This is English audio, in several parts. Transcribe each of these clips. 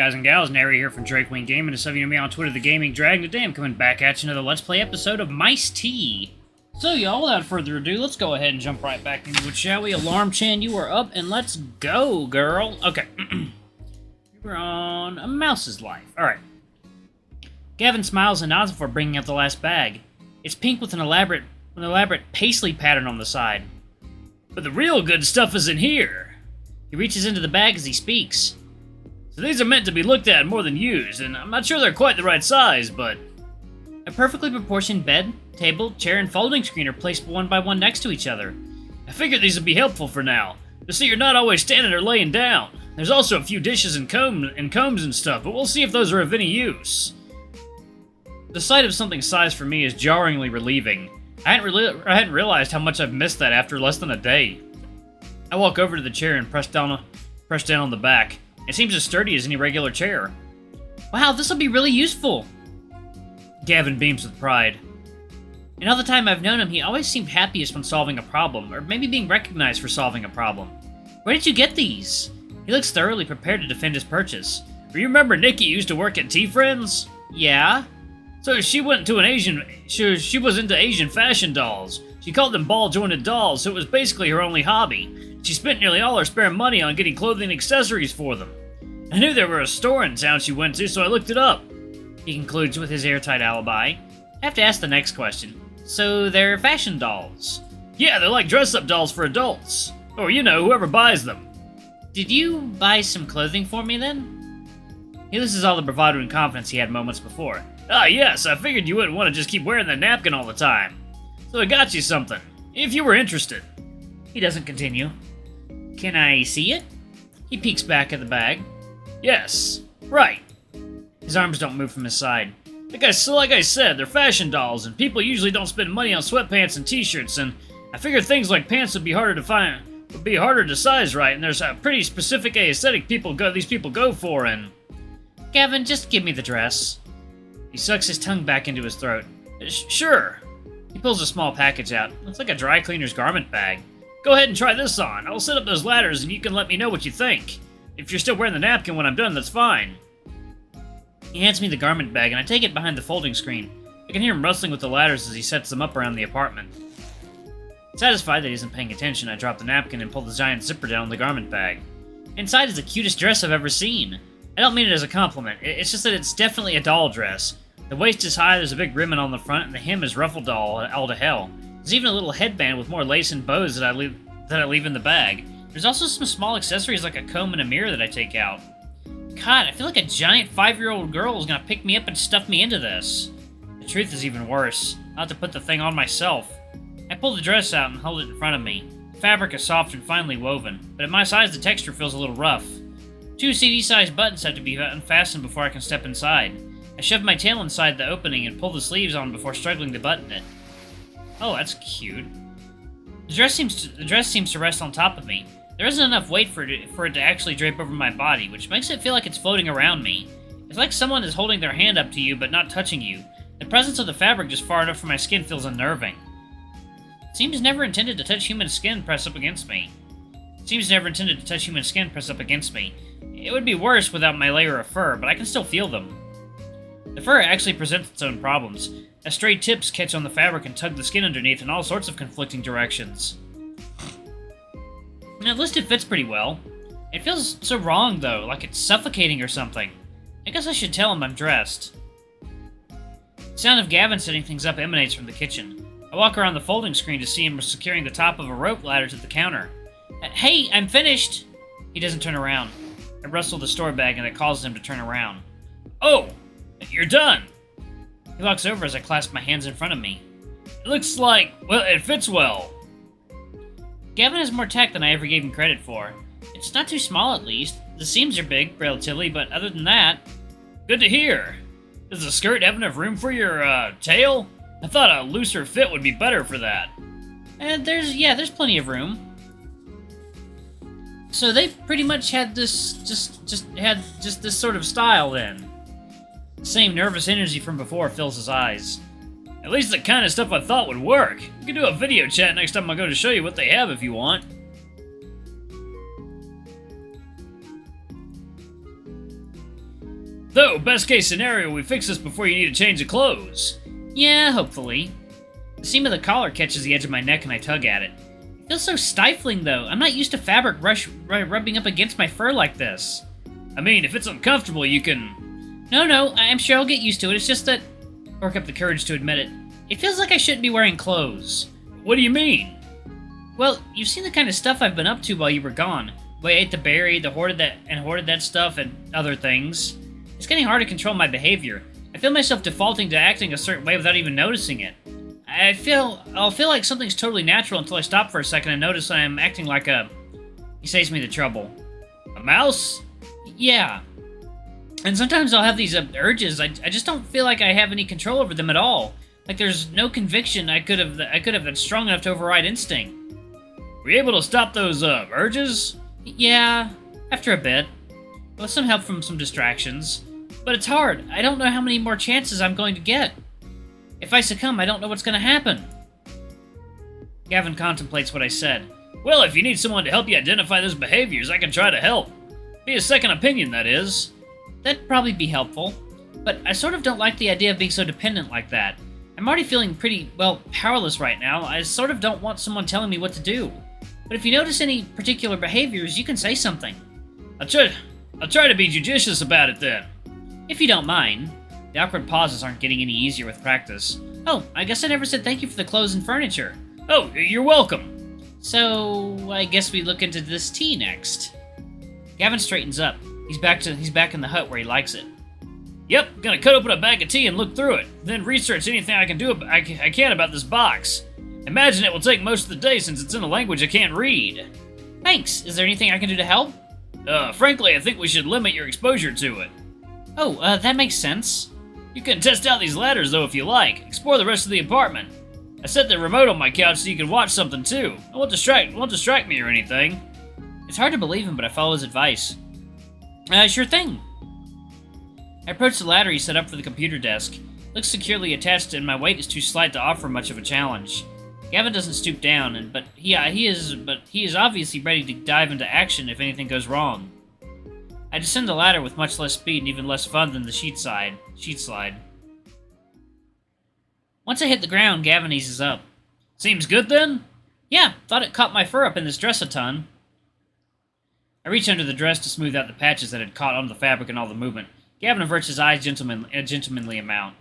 guys and gals? Narrator here from Drake Wing Gaming, and some of you know me on Twitter, The Gaming Dragon. Today I'm coming back at you another Let's Play episode of Mice Tea. So y'all, without further ado, let's go ahead and jump right back into it, shall we? Alarm Chan, you are up, and let's go, girl. Okay. We're on a mouse's life. Alright. Gavin smiles and nods before bringing out the last bag. It's pink with an elaborate paisley pattern on the side. But the real good stuff is in here. He reaches into the bag as he speaks. So these are meant to be looked at more than used, and I'm not sure they're quite the right size, but... A perfectly proportioned bed, table, chair, and folding screen are placed one by one next to each other. I figured these would be helpful for now, just so you're not always standing or laying down. There's also a few dishes and combs and stuff, but we'll see if those are of any use. The sight of something sized for me is jarringly relieving. I hadn't realized how much I've missed that after less than a day. I walk over to the chair and press down on the back. It seems as sturdy as any regular chair. Wow, this will be really useful! Gavin beams with pride. In all the time I've known him, he always seemed happiest when solving a problem, or maybe being recognized for solving a problem. Where did you get these? He looks thoroughly prepared to defend his purchase. You remember Nikki used to work at Tea Friends? Yeah. So she went to she was into Asian fashion dolls. She called them ball-jointed dolls, so it was basically her only hobby. She spent nearly all her spare money on getting clothing and accessories for them. I knew there were a store in town she went to, so I looked it up. He concludes with his airtight alibi. I have to ask the next question. So they're fashion dolls? Yeah, they're like dress-up dolls for adults. Or, you know, whoever buys them. Did you buy some clothing for me then? He loses all the bravado and confidence he had moments before. Ah, yes, I figured you wouldn't want to just keep wearing the napkin all the time. So I got you something, if you were interested. He doesn't continue. Can I see it? He peeks back at the bag. Yes, right. His arms don't move from his side. Like I said, they're fashion dolls, and people usually don't spend money on sweatpants and t-shirts, and I figured things like pants would be harder to size right, and there's a pretty specific aesthetic these people go for, and... Gavin, just give me the dress. He sucks his tongue back into his throat. Sure. He pulls a small package out. Looks like a dry cleaner's garment bag. Go ahead and try this on. I'll set up those ladders and you can let me know what you think. If you're still wearing the napkin when I'm done, that's fine. He hands me the garment bag and I take it behind the folding screen. I can hear him rustling with the ladders as he sets them up around the apartment. Satisfied that he isn't paying attention, I drop the napkin and pull the giant zipper down on the garment bag. Inside is the cutest dress I've ever seen. I don't mean it as a compliment, it's just that it's definitely a doll dress. The waist is high, there's a big ribbon on the front, and the hem is ruffled all to hell. There's even a little headband with more lace and bows that I leave in the bag. There's also some small accessories like a comb and a mirror that I take out. God, I feel like a giant 5-year-old girl is gonna pick me up and stuff me into this. The truth is even worse. I'll have to put the thing on myself. I pull the dress out and hold it in front of me. The fabric is soft and finely woven, but at my size the texture feels a little rough. 2 CD-sized buttons have to be unfastened before I can step inside. I shove my tail inside the opening and pull the sleeves on before struggling to button it. Oh, that's cute. The dress seems to rest on top of me. There isn't enough weight for it to actually drape over my body, which makes it feel like it's floating around me. It's like someone is holding their hand up to you but not touching you. The presence of the fabric just far enough from my skin feels unnerving. It seems never intended to touch human skin press up against me. It would be worse without my layer of fur, but I can still feel them. The fur actually presents its own problems, as stray tips catch on the fabric and tug the skin underneath in all sorts of conflicting directions. And at least it fits pretty well. It feels so wrong, though, like it's suffocating or something. I guess I should tell him I'm dressed. The sound of Gavin setting things up emanates from the kitchen. I walk around the folding screen to see him securing the top of a rope ladder to the counter. Hey, I'm finished! He doesn't turn around. I rustle the store bag and it causes him to turn around. Oh! You're done! He walks over as I clasp my hands in front of me. It looks like, well, it fits well. Gavin has more tact than I ever gave him credit for. It's not too small, at least. The seams are big, relatively, but other than that... Good to hear. Does the skirt have enough room for your, tail? I thought a looser fit would be better for that. There's plenty of room. So they pretty much had this, just this sort of style then. The same nervous energy from before fills his eyes. At least the kind of stuff I thought would work. We can do a video chat next time I go to show you what they have if you want. Though, best case scenario, we fix this before you need a change of clothes. Yeah, hopefully. The seam of the collar catches the edge of my neck and I tug at it. It feels so stifling, though. I'm not used to fabric rubbing up against my fur like this. I mean, if it's uncomfortable, you can... No, I'm sure I'll get used to it. It's just that... Work up the courage to admit it. It feels like I shouldn't be wearing clothes. What do you mean? Well, you've seen the kind of stuff I've been up to while you were gone. The way I ate the berry, hoarded that stuff, and other things. It's getting hard to control my behavior. I feel myself defaulting to acting a certain way without even noticing it. I'll feel like something's totally natural until I stop for a second and notice I'm acting like a... He saves me the trouble. A mouse? Yeah. And sometimes I'll have these urges. I just don't feel like I have any control over them at all. Like there's no conviction I could have that's strong enough to override instinct. Were you able to stop those urges? Yeah, after a bit. With some help from some distractions. But it's hard. I don't know how many more chances I'm going to get. If I succumb, I don't know what's going to happen. Gavin contemplates what I said. Well, if you need someone to help you identify those behaviors, I can try to help. Be a second opinion, that is. That'd probably be helpful. But I sort of don't like the idea of being so dependent like that. I'm already feeling pretty, well, powerless right now. I sort of don't want someone telling me what to do. But if you notice any particular behaviors, you can say something. I'll try to be judicious about it then. If you don't mind. The awkward pauses aren't getting any easier with practice. Oh, I guess I never said thank you for the clothes and furniture. Oh, you're welcome. So, I guess we look into this tea next. Gavin straightens up. He's back in the hut where he likes it. Yep, gonna cut open a bag of tea and look through it, then research anything I can about this box. Imagine it will take most of the day since it's in a language I can't read. Thanks. Is there anything I can do to help? Frankly, I think we should limit your exposure to it. Oh, that makes sense. You can test out these ladders, though, if you like. Explore the rest of the apartment. I set the remote on my couch so you can watch something, too. It won't distract me or anything. It's hard to believe him, but I follow his advice. Sure thing. I approach the ladder he set up for the computer desk. It looks securely attached, and my weight is too slight to offer much of a challenge. Gavin doesn't stoop down, but he is obviously ready to dive into action if anything goes wrong. I descend the ladder with much less speed and even less fun than the sheet slide. Once I hit the ground, Gavin eases up. Seems good then? Yeah, thought it caught my fur up in this dress a ton. I reach under the dress to smooth out the patches that had caught on the fabric and all the movement. Gavin averts his eyes a gentlemanly amount.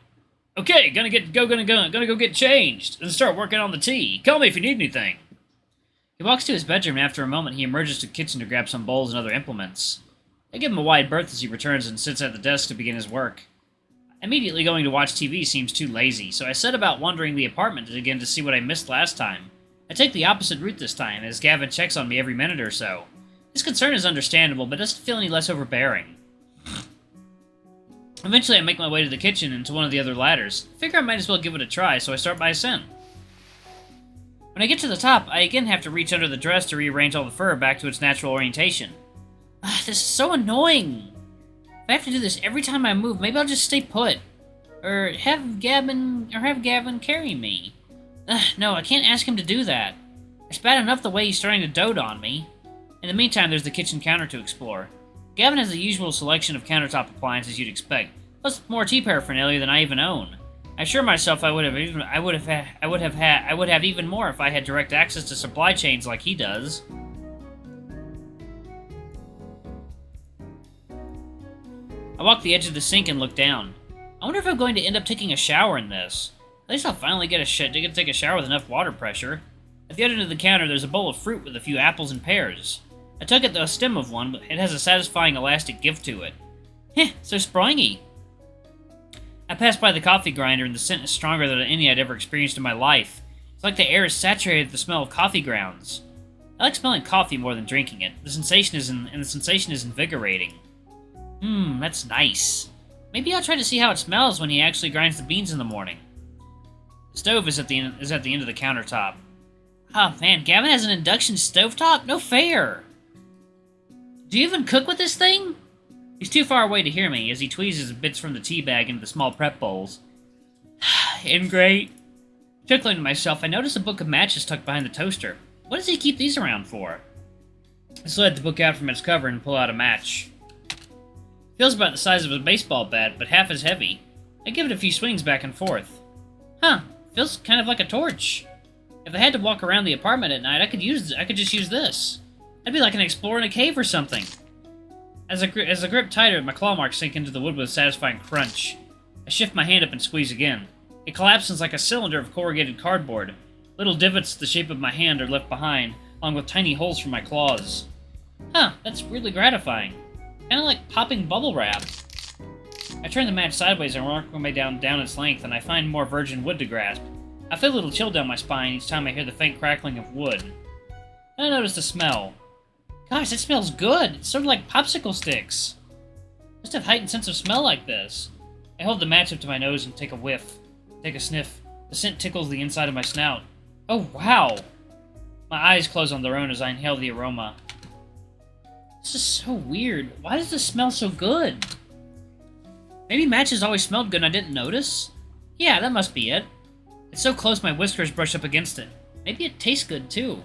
Okay, gonna go get changed and start working on the tea. Call me if you need anything. He walks to his bedroom and after a moment he emerges to the kitchen to grab some bowls and other implements. I give him a wide berth as he returns and sits at the desk to begin his work. Immediately going to watch TV seems too lazy, so I set about wandering the apartment again to see what I missed last time. I take the opposite route this time, as Gavin checks on me every minute or so. His concern is understandable, but doesn't feel any less overbearing. Eventually I make my way to the kitchen and to one of the other ladders. I figure I might as well give it a try, so I start by ascent. When I get to the top, I again have to reach under the dress to rearrange all the fur back to its natural orientation. This is so annoying. If I have to do this every time I move, maybe I'll just stay put. Or have Gavin carry me. No, I can't ask him to do that. It's bad enough the way he's starting to dote on me. In the meantime, there's the kitchen counter to explore. Gavin has the usual selection of countertop appliances you'd expect, plus more tea paraphernalia than I even own. I assure myself I would have even more if I had direct access to supply chains like he does. I walk the edge of the sink and look down. I wonder if I'm going to end up taking a shower in this. At least I'll finally get to take a shower with enough water pressure. At the other end of the counter, there's a bowl of fruit with a few apples and pears. I tug at the stem of one, but it has a satisfying elastic give to it. Heh, so springy. I pass by the coffee grinder, and the scent is stronger than any I'd ever experienced in my life. It's like the air is saturated with the smell of coffee grounds. I like smelling coffee more than drinking it. The sensation is invigorating. That's nice. Maybe I'll try to see how it smells when he actually grinds the beans in the morning. The stove is at the end of the countertop. Oh man, Gavin has an induction stovetop? No fair! Do you even cook with this thing? He's too far away to hear me as he tweezes bits from the tea bag into the small prep bowls. Ingrate. Chuckling to myself, I notice a book of matches tucked behind the toaster. What does he keep these around for? I slid the book out from its cover and pull out a match. Feels about the size of a baseball bat, but half as heavy. I give it a few swings back and forth. Huh, feels kind of like a torch. If I had to walk around the apartment at night, I could just use this. I'd be like an explorer in a cave or something. As I grip tighter, my claw marks sink into the wood with a satisfying crunch. I shift my hand up and squeeze again. It collapses like a cylinder of corrugated cardboard. Little divots the shape of my hand are left behind, along with tiny holes for my claws. Huh, that's really gratifying. Kinda like popping bubble wrap. I turn the match sideways and work my way down its length, and I find more virgin wood to grasp. I feel a little chill down my spine each time I hear the faint crackling of wood. Then I notice the smell. Gosh, it smells good! It's sort of like popsicle sticks. I must have heightened sense of smell like this. I hold the match up to my nose and take a whiff. Take a sniff. The scent tickles the inside of my snout. Oh, wow! My eyes close on their own as I inhale the aroma. This is so weird. Why does this smell so good? Maybe matches always smelled good and I didn't notice? Yeah, that must be it. It's so close my whiskers brush up against it. Maybe it tastes good, too.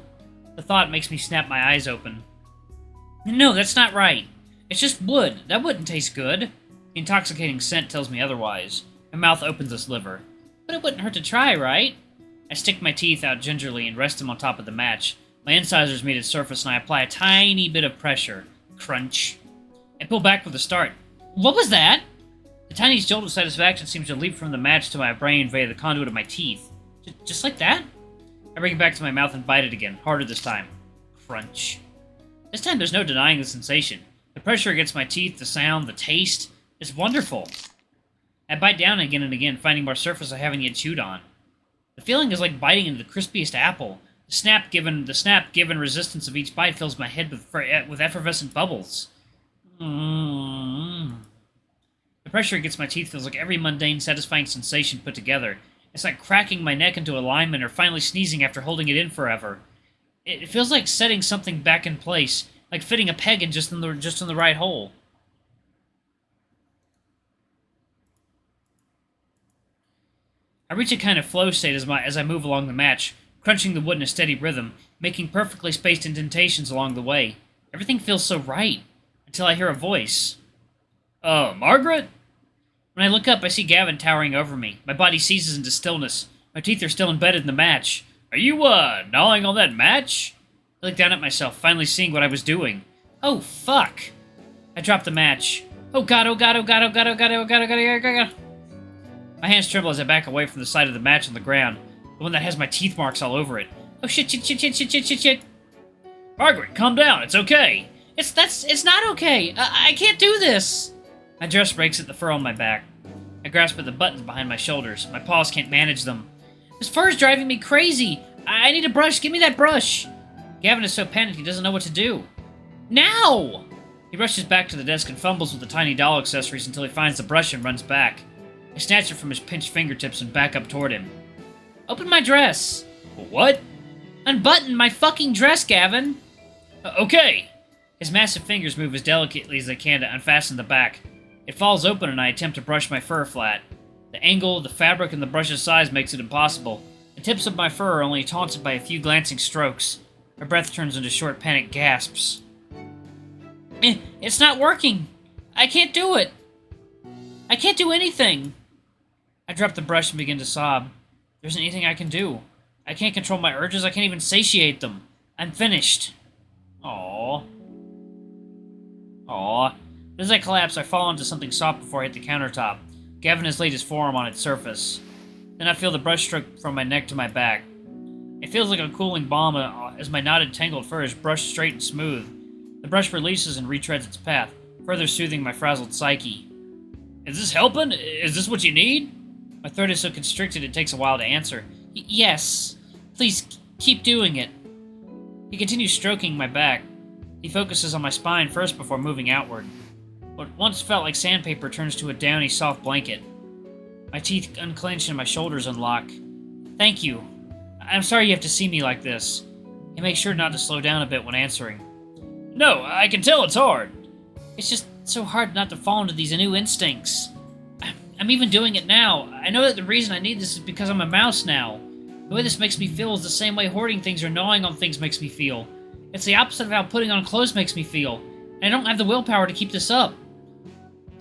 The thought makes me snap my eyes open. No, that's not right. It's just wood. That wouldn't taste good. The intoxicating scent tells me otherwise. My mouth opens a sliver. But it wouldn't hurt to try, right? I stick my teeth out gingerly and rest them on top of the match. My incisors meet its surface and I apply a tiny bit of pressure. Crunch. I pull back with a start. What was that? The tiny jolt of satisfaction seems to leap from the match to my brain via the conduit of my teeth. Just like that? I bring it back to my mouth and bite it again, harder this time. Crunch. This time there's no denying the sensation. The pressure against my teeth, the sound, the taste. It's wonderful. I bite down again and again, finding more surface I haven't yet chewed on. The feeling is like biting into the crispiest apple. The snap given resistance of each bite fills my head with effervescent bubbles. The pressure against my teeth feels like every mundane, satisfying sensation put together. It's like cracking my neck into alignment or finally sneezing after holding it in forever. It feels like setting something back in place, like fitting a peg in just in the right hole. I reach a kind of flow state as I move along the match, crunching the wood in a steady rhythm, making perfectly spaced indentations along the way. Everything feels so right, until I hear a voice. Margaret? When I look up, I see Gavin towering over me. My body seizes into stillness. My teeth are still embedded in the match. Are you, gnawing on that match? I look down at myself, finally seeing what I was doing. Oh, fuck. I drop the match. Oh god, oh god, oh god, oh god, oh god, oh god, oh god, oh god, oh god. My hands tremble as I back away from the side of the match on the ground, the one that has my teeth marks all over it. Oh shit, shit, shit, shit, shit, shit, shit, shit. Margaret, calm down, it's okay. It's not okay. I can't do this. My dress breaks at the fur on my back. I grasp at the buttons behind my shoulders. My paws can't manage them. This fur is driving me crazy. I need a brush. Give me that brush. Gavin is so panicked he doesn't know what to do. Now! He rushes back to the desk and fumbles with the tiny doll accessories until he finds the brush and runs back. I snatch it from his pinched fingertips and back up toward him. Open my dress. What? Unbutton my fucking dress, Gavin. Okay. His massive fingers move as delicately as they can to unfasten the back. It falls open and I attempt to brush my fur flat. The angle, the fabric, and the brush's size makes it impossible. The tips of my fur are only taunted by a few glancing strokes. My breath turns into short, panicked gasps. It's not working. I can't do it. I can't do anything. I drop the brush and begin to sob. There isn't anything I can do. I can't control my urges. I can't even satiate them. I'm finished. Aww. As I collapse, I fall onto something soft before I hit the countertop. Gavin has laid his forearm on its surface. Then I feel the brush stroke from my neck to my back. It feels like a cooling balm as my knotted, tangled fur is brushed straight and smooth. The brush releases and retreads its path, further soothing my frazzled psyche. Is this helping? Is this what you need? My throat is so constricted it takes a while to answer. Yes. Please, keep doing it. He continues stroking my back. He focuses on my spine first before moving outward. What once felt like sandpaper turns to a downy, soft blanket. My teeth unclench and my shoulders unlock. Thank you. I'm sorry you have to see me like this. He makes sure not to slow down a bit when answering. No, I can tell it's hard. It's just so hard not to fall into these new instincts. I'm even doing it now. I know that the reason I need this is because I'm a mouse now. The way this makes me feel is the same way hoarding things or gnawing on things makes me feel. It's the opposite of how putting on clothes makes me feel. And I don't have the willpower to keep this up.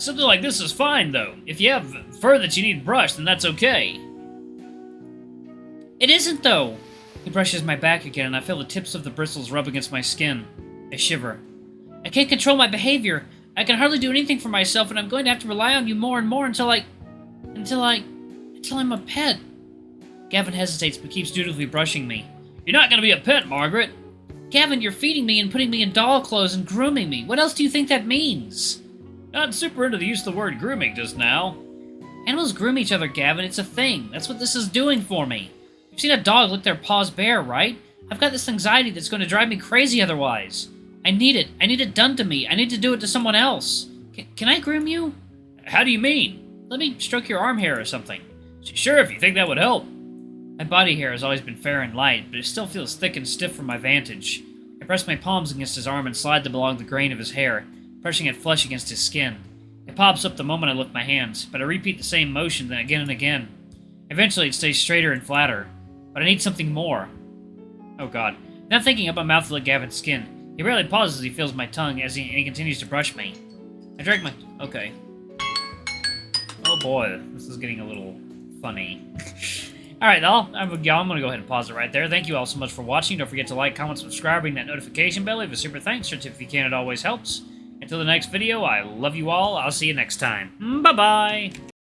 Something like this is fine, though. If you have fur that you need brushed, then that's okay. It isn't, though. He brushes my back again, and I feel the tips of the bristles rub against my skin. I shiver. I can't control my behavior. I can hardly do anything for myself, and I'm going to have to rely on you more and more until I'm a pet. Gavin hesitates, but keeps dutifully brushing me. You're not going to be a pet, Margaret. Gavin, you're feeding me and putting me in doll clothes and grooming me. What else do you think that means? Not super into the use of the word grooming just now. Animals groom each other, Gavin. It's a thing. That's what this is doing for me. You've seen a dog lick their paws bare, right? I've got this anxiety that's going to drive me crazy otherwise. I need it. I need it done to me. I need to do it to someone else. Can I groom you? How do you mean? Let me stroke your arm hair or something. Sure, if you think that would help. My body hair has always been fair and light, but it still feels thick and stiff from my vantage. I press my palms against his arm and slide them along the grain of his hair, pressing it flush against his skin. It pops up the moment I lift my hands, but I repeat the same motion then again and again. Eventually it stays straighter and flatter, but I need something more. Oh god. Now thinking up my mouth to lick Gavin's skin. He rarely pauses as he feels my tongue and he continues to brush me. I drag my... Okay. Oh boy, this is getting a little funny. Alright, y'all, I'm going to go ahead and pause it right there. Thank you all so much for watching. Don't forget to like, comment, subscribe, ring that notification bell. Leave a super thanks or tip if you can. It always helps. Until the next video, I love you all. I'll see you next time. Bye-bye!